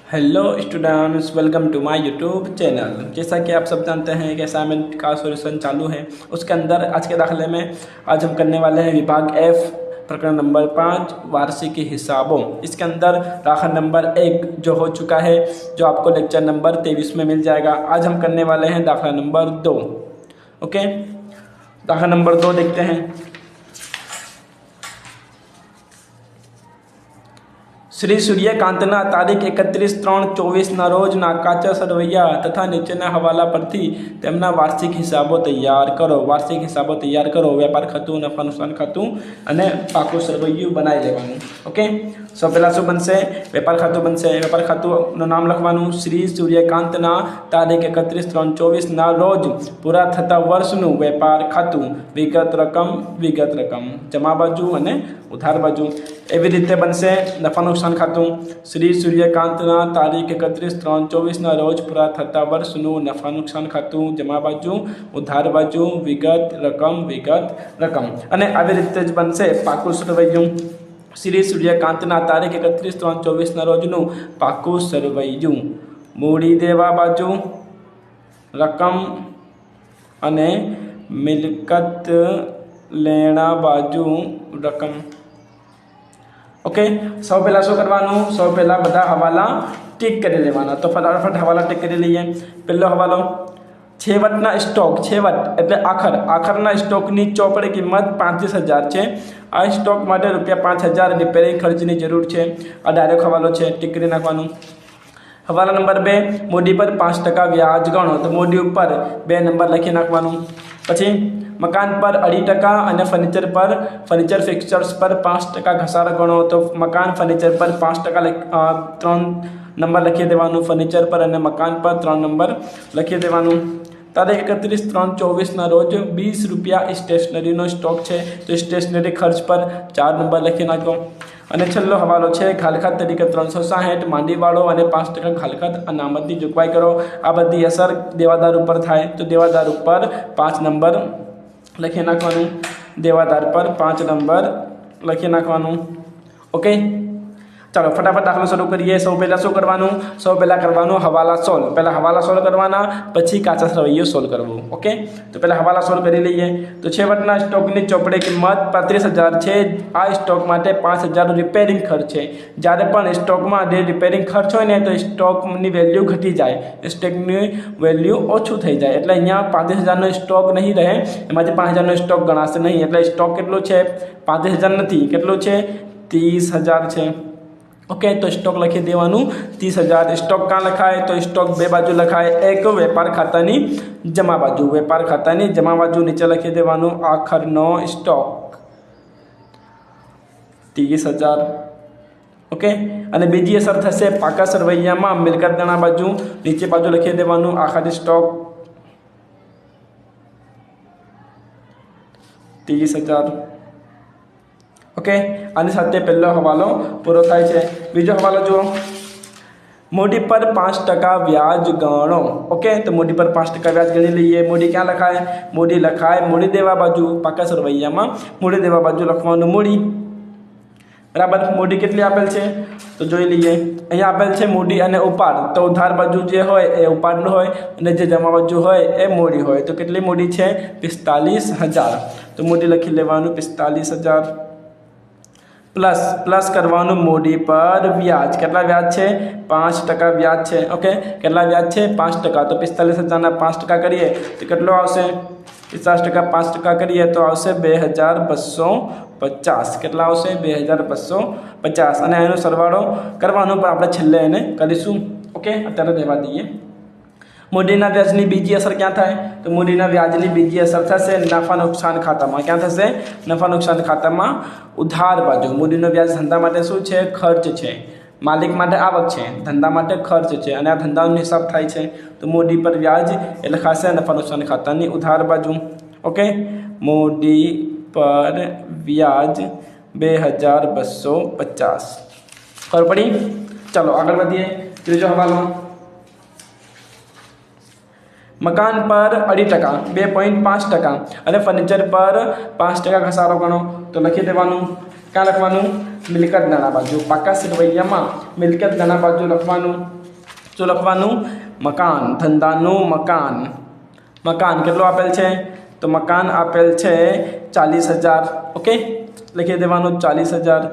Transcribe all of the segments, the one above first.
Hello students, welcome to my YouTube channel. जैसा कि आप सब जानते हैं कि असाइनमेंट का सॉल्यूशन चालू है। उसके अंदर आज के दाखिले में आज हम करने वाले हैं विभाग एफ प्रकरण नंबर 5 वार्षिक हिसाबों। इसके अंदर दाखिल नंबर 1 जो हो चुका है, जो आपको लेक्चर नंबर 23 में मिल जाएगा। आज हम करने वाले हैं दाखिला नंबर 2। ओके, दाखिला नंबर 2 देखते हैं। श्री सूर्यकांतना तारीख 31/3/24 રોજ નાકાચા સરવૈયા તથા નીચેના હવાલા પરથી તેમના વાર્ષિક હિસાબો તૈયાર કરો। વાર્ષિક હિસાબો તૈયાર કરો, વેપાર ખાતું, નફા નુકસાન ખાતું અને પાકું સરવૈયું બનાવી લેવાનું। ઓકે, સૌ પહેલાં શું બનશે? વેપાર ખાતું બનશે। વેપાર ખાતુંનું નામ લખવાનું શ્રી સૂર્યકાંતના તારીખ 31/3/24ના રોજ પૂરા થતા વર્ષનું વેપાર ખાતું, વિગત રકમ જમા બાજુ અને ઉધાર બાજુ। એવી રીતે બનશે નફા નુકસાન ખાતું શ્રી સૂર્યકાંતના તારીખ 31/3/24ના રોજ પૂરા થતા વર્ષનું નફા નુકસાન ખાતું, જમા બાજુ ઉધાર બાજુ, વિગત રકમ। અને આવી રીતે જ બનશે પાકું સરવૈયું શ્રી સૂર્યકાંતના તારીખ 31/3/24ના રોજનું પાકું સરવૈયું, મૂડી દેવા બાજુ રકમ અને મિલકત લેણા બાજુ રકમ। ओके, सौ पहला शू करवानू? सौ पहला बधा हवाला टीक कर लेवाना। तो फटाफट हवाला टीक कर लीए। पहलो हवालो छेवटना स्टॉक, छेवट एटले आखरना स्टॉकनी चौपड़ी किंमत 35,000 है। आ स्टॉक माटे ₹5,000 रिपेरिंग खर्चनी जरूर है। आ डायरेक्ट हवालो है, टीक कर नाखवानू। हवाला नंबर 2 मूडी पर 5% व्याज गणो। तो मूडी पर 2 नंबर लखी नाखवानू। पछी मकान पर 2.5% અને फर्निचर फिक्चर्स पर 5% घसारो गणो। तो मकान फर्निचर पर 5% 3 नंबर लखी देवानू। फर्निचर पर और मकान पर 3 नंबर लखी देवानू। तारीख 31/3/24ના રોજ ₹20 स्टेशनरीનો स्टॉक है। तो स्टेशनरी खर्च पर 4 नंबर लखी नाखो। અને છેલ્લો હવાલો છે ઘાલખાત તરીકે 360 માંડીવાળો અને 5% ઘાલખાત અનામતની જોગવાઈ કરો। આ બધી અસર દેવાદાર ઉપર થાય, તો દેવાદાર ઉપર 5 નંબર લખી નાખવાનું। દેવાદાર પર 5 નંબર લખી નાખવાનું। ઓકે, चलो फटाफट दाखलो शुरू करिए। सौ पहला शू करवानू? सौ पहला करवानू हवाला सोल्व। पहला हवाला सोल्व करवाना, पछी काचा सरवैयो सोल्व करवो। ओके, तो पहला हवाला सोल्व करी लीए। तो छेवटना स्टॉकनी चौपड़ी किंमत 35,000 है। आ स्टॉक माटे 5,000 रिपेरिंग खर्च है। જ્યારે પણ સ્ટોકમાં રિપેરિંગ ખર્ચ હોય ને, તો સ્ટોકની વેલ્યુ ઘટી જાય, સ્ટોકની વેલ્યુ ઓછું થઈ જાય। એટલે અહીંયા 35,000નો સ્ટોક નહીં રહે, એમાંથી 5,000નો સ્ટોક ગણાશે નહીં। એટલે સ્ટોક કેટલો છે? 35,000 નથી, કેટલો છે? 30,000 છે। ओके, तो स्टॉक लखी देवानू 30,000। स्टॉक क्या लखाय? तो स्टॉक 2 बाजू लखाय। एक वेपार खातानी जमा बाजू, वेपार खातानी जमा बाजू नीचे लखी देवानू आखरनो स्टॉक 30,000। ओके, અને બીજી અસર થશે પાકા સરવૈયામાં મિલકત લેણા બાજુ નીચે બાજુ લખી દેવાનું આખરી સ્ટોક 30,000। ओके, आनी साथे पहलो हवालो पूरो थाय छे। बीजो हवालो जो मूडी पर 5% व्याज गणो। ओके, तो मूडी पर 5% व्याज गणी लीए। मूडी क्या लखाय? मूडी लखाय मूडी देवा बाजू, पाका सरवैयामां मूडी देवा बाजू लखवानुं मूडी। बराबर, मूडी केटली आपेल छे? तो जोई लीए। अहींया आपेल छे मूडी अने उपाड़। तो उधार बाजू जे होय ए उपाड़ होय अने जे जमा बाजू होय ए मूडी होय। तो केटली मूडी छे? 45,000। तो मूडी लखी लेवानुं 45,000 प्लस करवानुं मूडी पर व्याज। केटला व्याज है? 5% व्याज है। ओके, केटला व्याज है? 5%। तो 45,000 5% करिए तो केटलो आवशे? 50% 5% करिए तो आवशे 2,250। केटला आवशे? 2,250। અને એનો સરવાળો કરવાનો પણ આપણે છેલ્લે એને કરીશું। ઓકે, અત્યારે રહેવા દઈએ। મૂડીના વ્યાજની બીજી અસર ક્યાં થાય? તો મૂડીના વ્યાજની બીજી અસર થશે નફા નુકસાન ખાતામાં। ક્યાં થશે? નફા નુકસાન ખાતામાં ઉધાર બાજુ। મૂડીનો વ્યાજ ધંધા માટે શું છે? ખર્ચ છે। માલિક માટે આવક છે, ધંધા માટે ખર્ચ છે, અને આ ધંધાનો હિસાબ થાય છે। તો મૂડી પર વ્યાજ એ લખાશે નફા નુકસાન ખાતાની ઉધાર બાજુ। ઓકે, મૂડી પર વ્યાજ 2,250। ખબર પડી? ચલો આગળ વધીએ। ત્રીજો હવાલો मकान पर 2.5% 2.5% અને फर्निचर पर 5% घसारो गणो। तो लखी देवानुं क्या लखवानुं मिलकत नाणा बाजू पाका सरवैयामां मिलकत नाणा बाजू लखवानुं जो लखवानुं मकान धंधानुं मकान मकान केटलुं आपेल छे तो मकान आपेल छे 40,000 ओके लखी देवानुं 40,000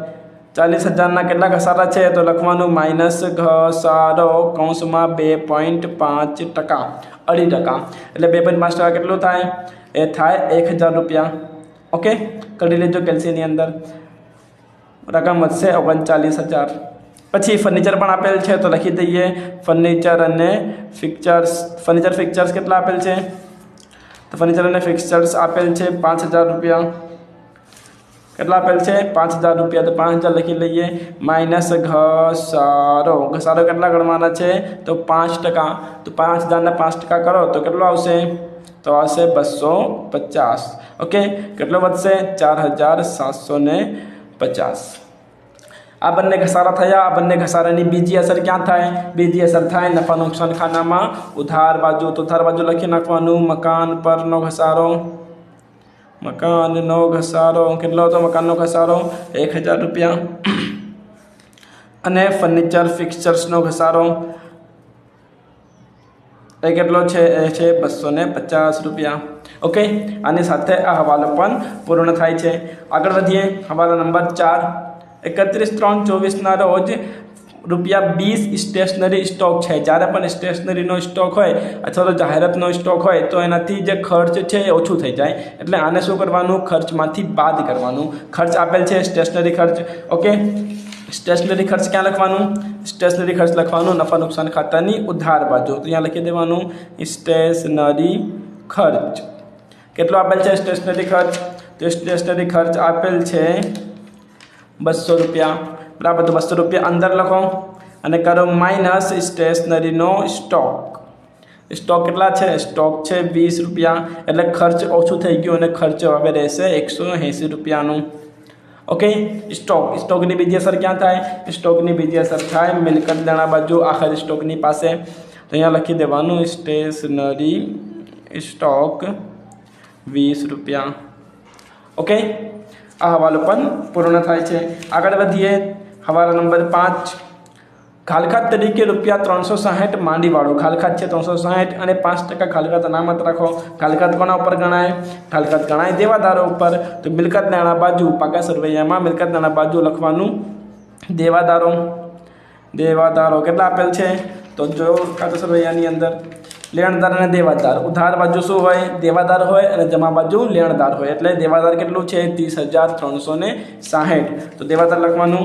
40,000 केटला घसारा है तो लखवानुं माइनस घसारो कौंसमां 2.5% 2.5% एटले 2.5% केटलुं थाय ए थाय 1,000 रुपया ओके करी लेजो कैल्सीनी अंदर रकम वधशे 39,000 पछी फर्निचर पण आपेल छे तो लखी दईए फर्निचर अने फिक्चर्स फर्निचर फिक्चर्स केटला आपेल छे तो फर्निचर अने फिक्चर्स आपेल छे 5,000 रुपया केटला आपेल छे 5,000 रुपया तो 5,000 लखी लईए माइनस घसारो घसारो केटला गणवाना छे तो 5% तो 5,000 ने 5% करो तो केटलो आवशे तो आवशे 250 ओके केटलो वधशे 4,750 आ बंने घसारा थया आ बंने घसारानी बीजी असर क्या थाय बीजी असर थाय नफा नुकसान खानामां उधार बाजू तो उधार बाजू लखी नाखवानुं मकान परनो घसारो मकाननो घसारो केटलो हतो मकाननो घसारो 1,000 रुपया अने फर्निचर फिक्चर्सनो घसारो ए केटलो छे 250 रुपया ओके आनी साथे आ हवालो पण पूर्ण थाय छे आगळ वधीए हवाला नंबर 4 31/3/24 ना रोज ₹20 स्टेशनरी स्टॉक है जयरे पण स्टेशनरीनो स्टॉक होय अथवा तो जाहेरातनो स्टॉक होय तो एनाथी जे खर्च है ओछुं थई जाय एटले आने शुं करवानुं खर्चमांथी बाद करवानुं खर्च आपेल छे स्टेशनरी खर्च ओके स्टेशनरी खर्च क्या लखवानुं स्टेशनरी खर्च लखवानुं नफा नुकसान खातानी उधार बाजू तो यहाँ लखी देवानुं स्टेशनरी खर्च केटलो आपेल छे स्टेशनरी खर्च तो स्टेशनरी खर्च आपेल छे 200 रुपया बराबर तो 200 रुपया अंदर लखो अने करो माइनस स्टेशनरीनो स्टॉक स्टॉक केटला छे स्टॉक छे 20 रुपया एटले खर्च ओछुं थई गयुं अने खर्च हवे रहेशे 180 रुपयानुं ओके स्टॉकनी बीजी असर क्या थाय स्टॉकनी बीजी असर थाय मिलकत लेणा बाजू आखिर स्टॉकनी पासे तो अहींया लखी देवानुं स्टेशनरी स्टॉक 20 रुपया ओके आ हवालो पण पूर्ण थाय छे आगळ वधीए हवाला नंबर 5 घालखात तरीके ₹360 मांडीवाळो घालखात छे 360 अने 5% घालखात अनामत राखो घालखात कोना पर गणाय घालखात गणाय देवादारो पर तो मिलकत नाणा बाजू पाका सरवैयामां मिलकत नाणा बाजू लखवानुं देवादारो देवादारो केटला आपेल छे तो जो खाता सरवैयानी अंदर लेणदार अने देवादार उधार बाजू शुं होय देवादार होय अने जमा बाजू लेणदार होय एटले देवादार केटલું છે 30,360 तो देवादार लखवानुं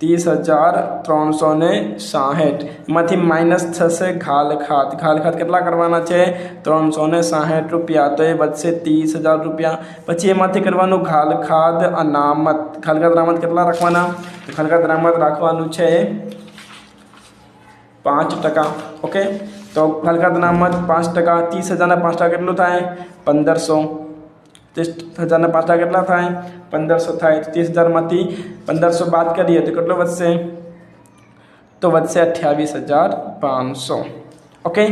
30,360 एमांथी माइनस थशे घालखात घालखात केटला करवाना छे 360 रुपया तो ए वधशे 30,000 रुपया पछी एमांथी करवानुं घालखात अनामत केटला राखवाना तो घालखात अनामत राखवानुं छे 5% ओके तो घालखात अनामत 5% 30,000 ના 5% કેટલું થાય 1,500 30,000 ના 5% કેટલા થાય 1,500 થાય 30,000 માંથી 1,500 બાદ કરીએ તો કેટલો વધશે તો વધશે 28,500 ओके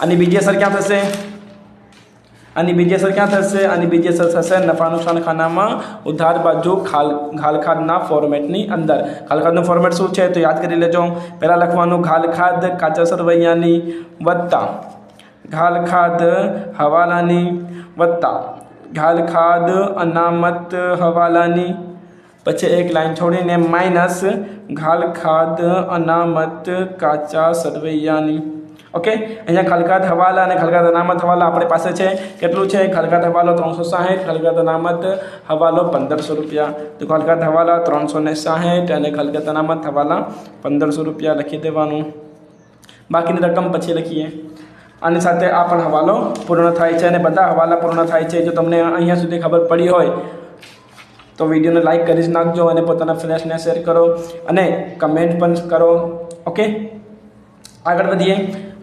આની બીજી અસર ક્યાં થશે आनी बीजी असर क्या थशे आनी बीजी असर थशे नफा नुकसान खानामां उधार बाजू घालखादना फॉर्मेटनी अंदर घालखादनो फॉर्मेट शुं छे तो याद करी लेजो पहेला लखवानुं घालखाद काचा सरवैयानी वत्ता घालखाद हवालानी वत्ता घालखाद अनामत हवालानी पछी एक लाइन छोड़ीने माइनस घालखाद अनामत काचा सरवैयानी ओके अहींया घालखात हवाला अने घालखात अनामत हवाला अपनी पास है केटलुं छे घालखात हवालो 360 घालखात अनामत हवालो 1,500 रुपया तो घालखात हवाला 360 अने घालखात अनामत हवाला 1,500 रुपया लखी देवानुं बाकीनी रकम पछी लखीए आनी साथे आ पण हवालो पूर्ण थाय छे अने बधा हवाला पूर्ण थाय छे जो तमने अहींया सुधी खबर पड़ी होय तो वीडियो ने लाइक करी नाखजो अने पोताना फ्रेंड्सने शेर करो अने कमेंट पण करो ओके आगळ वधीए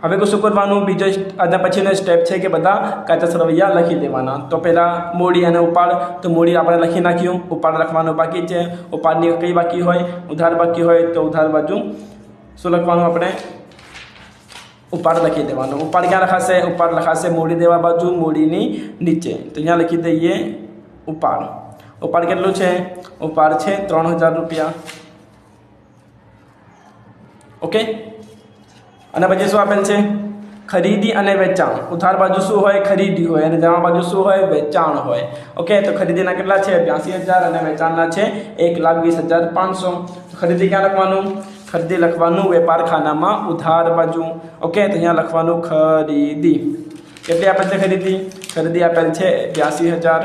हवे शुं करवानुं बीजो आना पछीनो स्टेप है कि बधा काचा सरवैया लखी देवाना तो पहला मूड़ी अने उपाड़ तो मूड़ी आपणे लखी नाख्युं उपाड़ लखवानुं बाकी है उपाड़नी कई बाकी होय उधार बाकी होय तो उधार बाजू शुं लखवानुं आपणे उपाड़ लखी देवानुं उपाड़ क्या लखाशे उपाड़ लखाशे मूड़ी देवा बाजू मूड़ीनी नीचे तो अहींया लखी दईए उपाड़ ઉપાડ કેટલું છે? ઉપાડ છે 3000 રૂપિયા. ઓકે. અને પછી શું આપેલ છે? ખરીદી અને વેચાણ. ઉધાર બાજુ શું હોય? ખરીદી હોય અને જમા બાજુ શું હોય? વેચાણ હોય. ઓકે, તો ખરીદીના કેટલા છે? 82,000 અને વેચાણના છે 1,20,500. ખરીદી ક્યાં લખવાનું? ખરીદી લખવાનું વેપાર ખાનામાં ઉધાર બાજુ. ઓકે, તો અહીંયા લખવાનું ખરીદી. કેટલી આપેલ છે ખરીદી? ખરીદી આપેલ છે 82,000.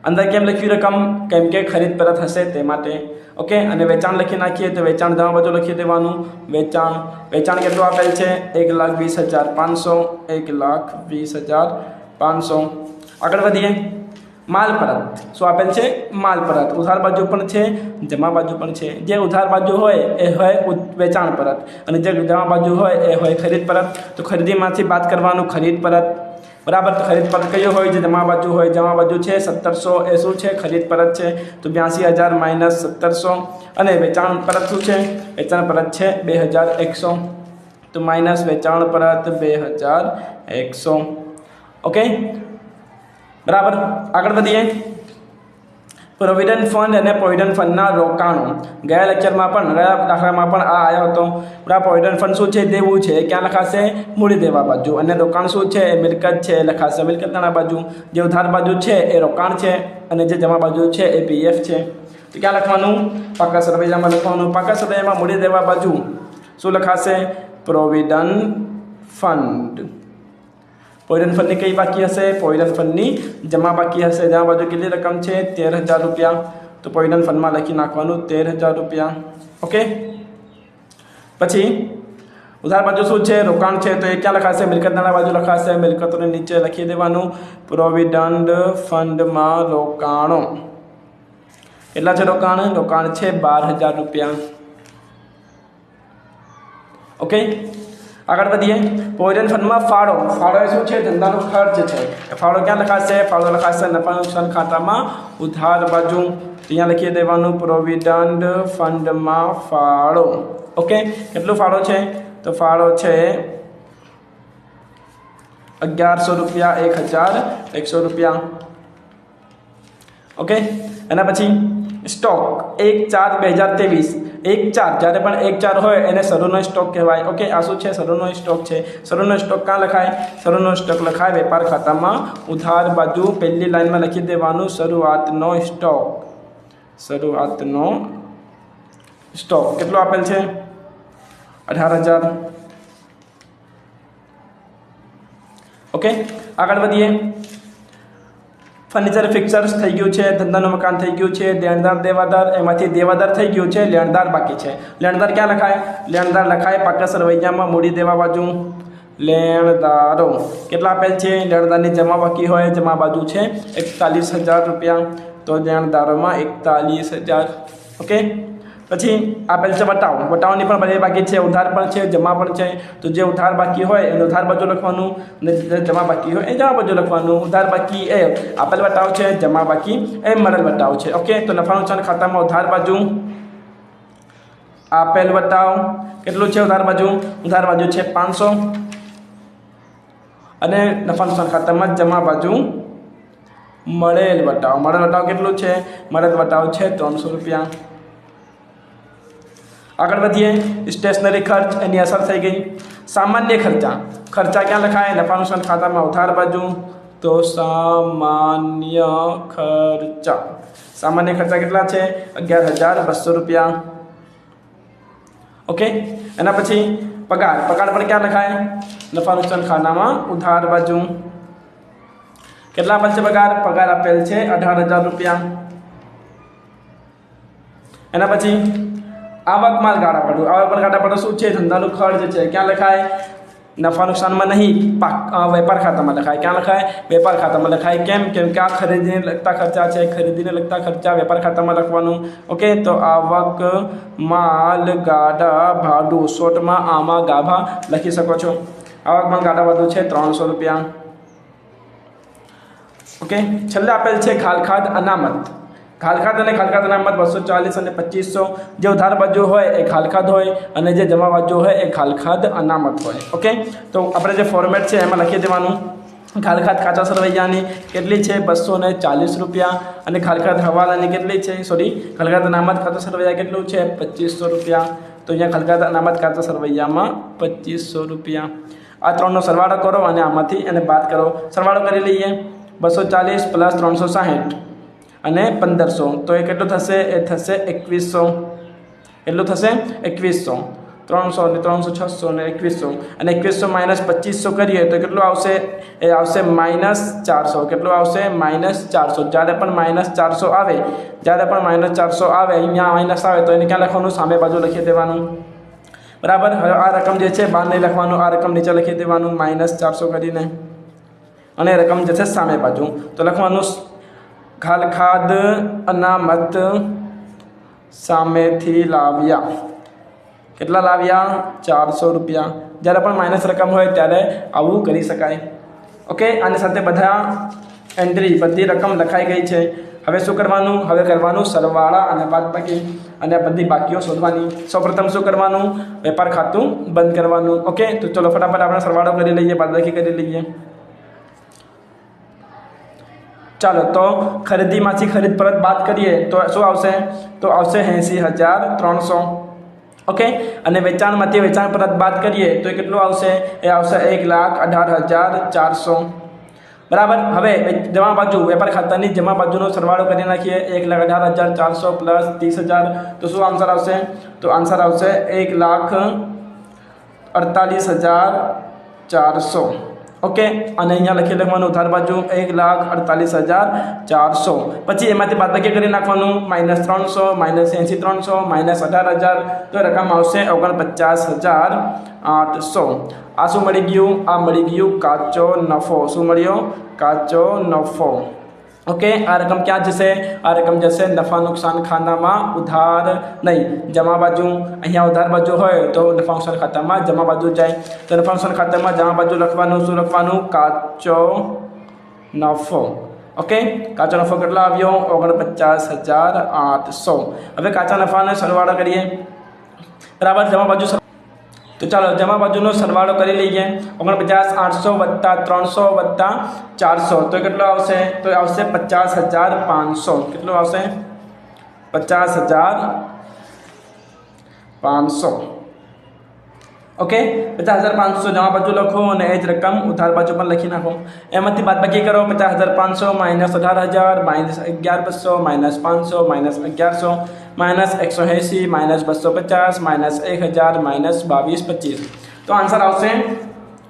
અંદર કેમ લખ્યું રકમ? કેમ કે ખરીદ પરત હશે તે માટે. ઓકે, અને વેચાણ લખી નાખીએ તો વેચાણ જમા બાજુ લખી દેવાનું વેચાણ. વેચાણ કેટલું આપેલ છે? 1,20,500. 1,20,500. આગળ વધીએ. માલ પરત. શું આપેલ છે? માલ પરત. ઉધાર બાજુ પણ છે, જમા બાજુ પણ છે. જે ઉધાર બાજુ હોય એ હોય વેચાણ પરત અને જે જમા બાજુ હોય એ હોય ખરીદ પરત. તો ખરીદીમાંથી બાદ કરવાનું ખરીદ પરત. બરાબર. તો ખરીદ પરત કયો હોય? જે જમા બાજુ હોય. જમા બાજુ છે 1700. એ શું છે? ખરીદ પરત છે. તો 82,000 માઇનસ 1700. અને વેચાણ પરત શું છે? વેચાણ પરત છે 2,100. તો માઇનસ વેચાણ પરત 2,100. ઓકે, બરાબર. આગળ વધીએ. પ્રોવિડન્ટ ફંડ અને પ્રોવિડન્ટ ફંડના રોકાણો. ગયા લેક્ચરમાં પણ ગયા દાખલામાં પણ આ આવ્યો હતો. બરાબર. પ્રોવિડન્ટ ફંડ શું છે? દેવું છે. ક્યાં લખાશે? મૂડી દેવા બાજુ. અને રોકાણ શું છે? એ મિલકત છે. લખાશે મિલકત નાણા બાજુ. જે ઉધાર બાજુ છે એ રોકાણ છે અને જે જમા બાજુ છે એ પીએફ છે. તો ક્યાં લખવાનું? પાકા સરવૈયામાં લખવાનું. પાકા સરવૈયામાં મૂડી દેવા બાજુ શું લખાશે? Provident fund. પ્રોવિડન્ટ ફંડની કઈ બાકી હશે? પ્રોવિડન્ટ ફંડની જમા બાકી હશે. જમા બાજુ કેટલી રકમ છે? 13,000 રૂપિયા. તો પ્રોવિડન્ટ ફંડમાં લખી નાખવાનું 13,000 રૂપિયા. ઓકે. પછી ઉધાર બાજુ શું છે? રોકાણ છે. તો એ ક્યાં લખાશે? મિલકત નાણા બાજુ લખાશે. મિલકતોને નીચે લખી દેવાનું પ્રોવિડન્ટ ફંડમાં રોકાણો. કેટલા છે રોકાણ? રોકાણ છે 12,000 રૂપિયા. ઓકે, આગળ વધીએ. પ્રોવિડન્ટ ફંડમાં ફાળો. ફાળો એ શું છે? ધંધાનો ખર્ચ છે. ફાળો ક્યાં લખાશે? ફાળો લખાશે નફા નુકસાન ખાતામાં ઉધાર બાજુ. અહીંયા લખી દેવાનું પ્રોવિડન્ટ ફંડમાં ફાળો. ઓકે, કેટલું ફાળો છે? તો ફાળો છે 1,100 રૂપિયા. 1,100 રૂપિયા. ઓકે, એના પછી સ્ટોક 1/4/2023. 1/4 જ્યારે પણ 1/4 હોય એને શરૂનો સ્ટોક કહેવાય. ઓકે, આ શું છે? શરૂનો સ્ટોક છે. શરૂનો સ્ટોક ક્યાં લખાય? શરૂનો સ્ટોક લખાય વેપાર ખાતામાં ઉધાર બાજુ. પહેલી લાઈનમાં લખી દેવાનું શરૂઆતનો સ્ટોક. શરૂઆતનો સ્ટોક કેટલો આપેલ છે? 18,000. ઓકે, આગળ વધીએ. ફર્નિચર ફિક્સર્સ થઈ ગયું છે. ધંધાનું મકાન થઈ ગયું છે. લેણદાર દેવાદાર. એમાંથી દેવાદાર થઈ ગયું છે. લેણદાર બાકી છે. લેણદાર ક્યાં લખાય? લેણદાર લખાય પાકા સરવૈયામાં મૂડી દેવા બાજુ. લેણદારો કેટલા આપેલ છે? લેણદારની જમા બાકી હોય. જમા બાજુ છે 41,000 રૂપિયા. તો લેણદારોમાં 41,000. ઓકે, પછી આપેલ છે વટાવ. વટાવની પણ બધી બાકી છે. ઉધાર પણ છે, જમા પણ છે. તો જે ઉધાર બાકી હોય એને ઉધાર બાજુ લખવાનું અને જે જમા બાકી હોય એ જમા બાજુ લખવાનું. ઉધાર બાકી એ આપેલ વટાવ છે. જમા બાકી એ મળેલ વટાવ છે. ઓકે, તો નફા નુકસાન ખાતામાં ઉધાર બાજુ આપેલ વટાવ કેટલું છે? ઉધાર બાજુ. ઉધાર બાજુ છે 500 અને નફા નુકસાન ખાતામાં જમા બાજુ મળેલ વટાવ. મળેલ વટાવ કેટલું છે? મળેલ વટાવ છે 300 રૂપિયા. આગળ વધીએ. સ્ટેશનરી ખર્ચ એની અસર થઈ ગઈ. સામાન્ય ખર્ચા. ખર્ચા ક્યાં લખાય? નફા નુકસાન ખાતામાં ઉધાર બાજુ. તો સામાન્ય ખર્ચા. સામાન્ય ખર્ચા કેટલા છે? 11,200 રૂપિયા. ઓકે, એના પછી પગાર. પગાર પણ ક્યાં લખાય? નફા નુકસાન ખાતામાં ઉધાર બાજુ. કેટલા આપેલ છે પગાર? પગાર આપેલ છે 18,000 રૂપિયા. એના પછી આવક માલ ગાળા પડું. આવક માલ ગાળા પડું શું છે? ધંધાનું ખર્ચ છે. ક્યાં લખાય? નફા નુકસાનમાં નહીં, વેપાર ખાતામાં લખાય. ક્યાં લખાય? વેપાર ખાતામાં લખાય. કેમ? કેમ કે આ ખરીદીને લગતા ખર્ચા છે. ખરીદીને લગતા ખર્ચા વેપાર ખાતામાં લખવાનું. ઓકે, તો આવક માલ ગાડા ભાડું. શોર્ટમાં આમાં ગાભા લખી શકો છો. આવક માલ ગાડા ભાડું છે 300 રૂપિયા. ઓકે, છેલ્લે આપેલ છે ખાલખાદ અનામત. ખાલખાદ અને ખાલખાદ અનામત 240 અને 2500. જે ઉધાર બાજુ હોય એ ખાલખાદ હોય અને જે જમા બાજુ હોય એ ખાલખાદ અનામત હોય. ઓકે, તો આપણે જે ફોર્મેટ છે એમાં લખી દેવાનું ખાલખાત કાચા સરવૈયાની કેટલી છે 240 રૂપિયા અને ખાલખાત હવાલાની કેટલી છે ખાલખાત અનામત કાચા સરવૈયા કેટલું છે 2500 રૂપિયા તો અહીંયા ખાલખાત અનામત કાચા સરવૈયામાં 2500 રૂપિયા આ ત્રણનો સરવાળો કરો અને આમાંથી એને બાદ કરો સરવાળો કરી લઈએ 240 + 360 અને 1500 તો એ કેટલું થશે એ થશે 2100 કેટલું થશે 2100 300 ને 300 600 ને 2100 અને 2100 - 2500 કરીએ તો કેટલું આવશે એ આવશે -400 કેટલું આવશે -400 જ્યારે પણ -400 આવે અહીંયા માઇનસ આવે તો એને ક્યાં લખવાનું સામે બાજુ લખી દેવાનું બરાબર હવે આ રકમ જે છે બહાર નહીં લખવાનું આ રકમ નીચે લખી દેવાનું -400 કરીને અને રકમ જે છે સામે બાજુ તો લખવાનું ખાલખાદ અનામત સામેથી લાવ્યા કેટલા લાવ્યા 400 રૂપિયા જ્યારે પણ માઇનસ રકમ હોય ત્યારે આવું કરી શકાય ઓકે આની સાથે બધા એન્ટ્રી બધી રકમ લખાઈ ગઈ છે હવે શું કરવાનું હવે કરવાનું સરવાળા અને બાદબાકી અને બધી બાકીઓ શોધવાની સૌપ્રથમ શું કરવાનું વેપાર ખાતું બંધ કરવાનું ઓકે તો ચલો ફટાફટ આપણે સરવાળો કરી લઈએ બાદબાકી કરી લઈએ ચાલો તો ખરીદીમાંથી ખરીદ પરત બાદ કરીએ તો શું આવશે તો આવશે 80,300 ઓકે અને વેચાણમાંથી વેચાણ પરત બાદ કરીએ તો એ કેટલું આવશે એ આવશે 1,18,400 બરાબર હવે જમા બાજુ વેપાર ખાતાની જમા બાજુનો સરવાળો કરી નાખીએ 1,18,400 + 30,000 તો શું આન્સર આવશે તો આન્સર આવશે 1,48,400 ઓકે અને અહીંયા લખી લખવાનું ઉધાર બાજુ 1,48,400 પછી એમાંથી બાદબાકી કરી નાખવાનું -300 -8300 -18,000 તો રકમ આવશે 49,800 આ શું મળી ગયું આ મળી ગયું કાચો નફો શું મળ્યો કાચો નફો ઓકે આ રકમ ક્યાં જશે આ રકમ જશે નફા નુકસાન ખાતામાં ઉધાર નહીં જમા બાજુ અહીંયા ઉધાર બાજુ હોય તો નફા નુકસાન ખાતામાં જમા બાજુ જાય તો નફા નુકસાન ખાતામાં જમા બાજુ લખવાનું શું લખવાનું કાચો નફો ઓકે કાચો નફો કેટલો આવ્યો 49,800 હવે કાચા નફાનો સરવાળો કરીએ બરાબર જમા બાજુ તો ચાલો જમા બાજુનો સરવાળો કરી લઈએ 49,800 + 300 + 400 તો કેટલો આવશે તો આવશે 50,500 કેટલો આવશે 50,500 ઓકે 50,500 જમા બાજુ લખો અને એ જ રકમ ઉધાર બાજુ પણ લખી નાખો એમાંથી બાદબાકી કરો 50,500 - 18,000 - 11,200 - 500 - 1100 -180 - 250 - 1,000 - 22,25 તો આન્સર આવશે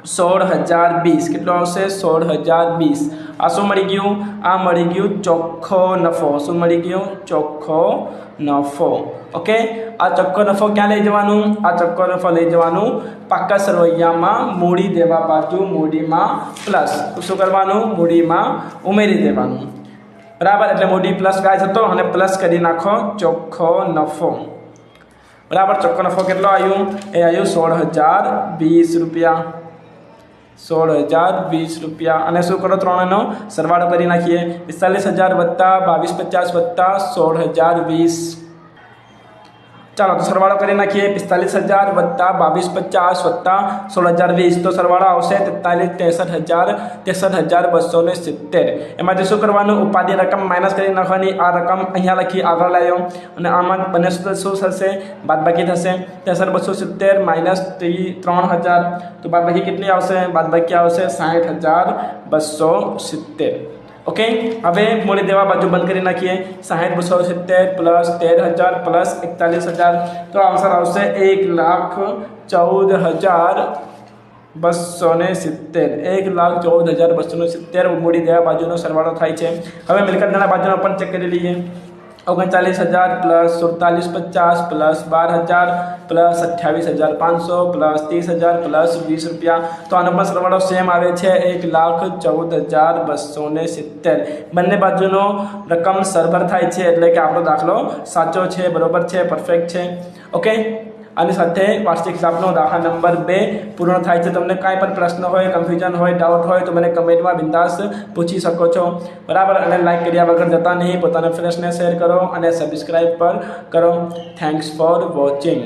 16,020 કેટલો આવશે 16,020 આ શું મળી ગયું આ મળી ગયું ચોખ્ખો નફો શું મળી ગયું ચોખ્ખો નફો ઓકે આ ચોખ્ખો નફો ક્યાં લઈ જવાનું આ ચોખ્ખો નફો લઈ જવાનું પાકા સરવૈયામાં મૂડી દેવા બાજુ મૂડીમાં પ્લસ શું કરવાનું મૂડીમાં ઉમેરી દેવાનું બરાબર એટલે મૂડી પ્લસ ગાય હતો અને પ્લસ કરી નાખો ચોખ્ખો નફો બરાબર ચોખ્ખો નફો કેટલો આવ્યું એ આવ્યું 16,020 રૂપિયા 16,020 રૂપિયા અને શું કરો ત્રણનો સરવાળો કરી નાખીએ 45,000 + 22,50 + 16,020 ચાલો તો સરવાળો કરી નાખીએ 45,000 + 22,50 + 16,020 તો સરવાળો આવશે 43,63,270 એમાંથી શું કરવાનું ઉપાધિ રકમ માઇનસ કરી નાખવાની આ રકમ અહીંયા લખી આગળ લાવ્યો અને આમાં બંને શું થશે બાદબાકી થશે 63,270 - 3,000 તો બાદબાકી કેટલી આવશે બાદબાકી આવશે 60,270 ઓકે હવે મૂડી દેવા બાજુ બંધ કરી નાખીએ 60,270 + 13,000 + 41,000 તો આન્સર આવશે 1,14,270 1,14,270 મૂડી દેવા બાજુનો સરવાળો થાય છે હવે મિલકત દેવા બાજુનો પણ ચેક કરી લઈએ 39,000 + 47,50 + 12,000 + 28,500 + 30,000 + 20 રૂપિયા તો આનો પણ સરવાળો સેમ આવે છે 1,14,270 બંને બાજુનો રકમ સરભર થાય છે એટલે કે આપણો દાખલો સાચો છે બરોબર છે પરફેક્ટ છે ઓકે આની સાથે વાર્ષિક હિસાબનો દાખલા નંબર 2 પૂર્ણ થાય છે તમને કાંઈ પણ પ્રશ્ન હોય કન્ફ્યુઝન હોય ડાઉટ હોય તો મને કમેન્ટમાં બિંદાસ પૂછી શકો છો બરાબર અને લાઈક કર્યા વગર જતા નહીં પોતાના ફ્રેન્ડ્સને શેર કરો અને સબસ્ક્રાઈબ પર કરો થેન્ક્સ ફોર વોચિંગ